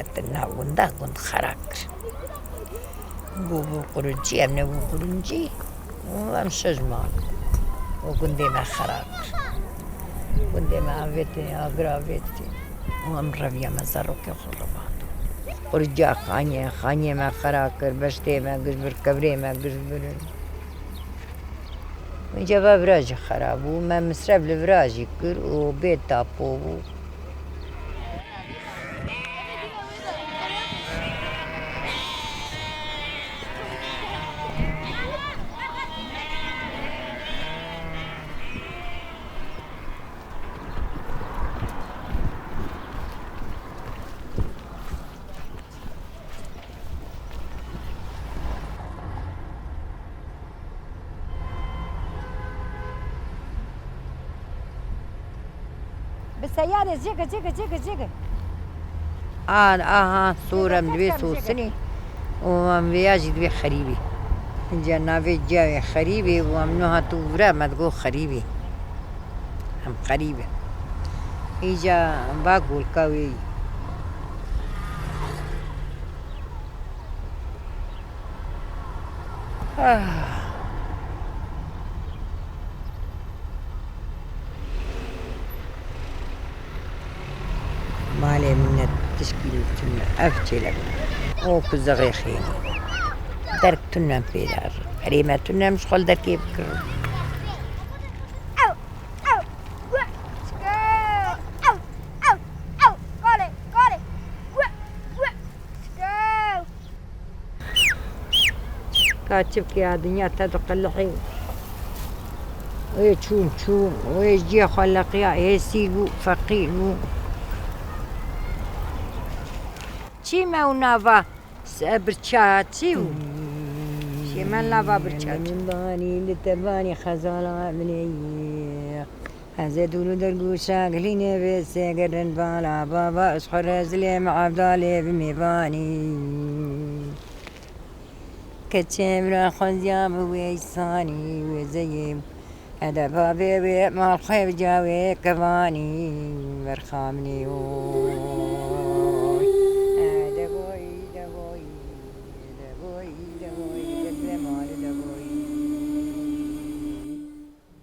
كتنا وندا كنت خراكر بو قرنجي أمنا بو قرنجي وأمشى جمال وكنت ما خراكر كنت ما عفتني أقرابتي وأم ربيا ما زروك خربان ورجع خانية ما خراكر بشتي ما قجبر كبري ما قجبر جابا براجي خراب وما مسرب لبراجي كر وبيت تابو بالسيارة جيجا صورة مدبي صوصني ومن بياجي دبي خريبي جانا في جاوي خريبي ومنوها تورا ما تقول خريبي هم خريبي إيجا باقول كوي مالي من التشكيل تنا أفتي أو كزغي خيني درك تنا بيدار ريما تنا مش خل درك يبكر كاتبك يا دنيا تدقلحي ويتشوم ويجي خلقيا يسيقو فقيرو چیما و ناوا برچاتیو چیما ناوا برچات من بانی لتبانی خزالا منی هزه دولو درگو شاقلینه بسه گرن بالا بابا اشخر زلیم عبدالی بمیبانی كتشم را خنزيام ويساني وزيم هذا بابي مال خيب جاوي كفاني برخامني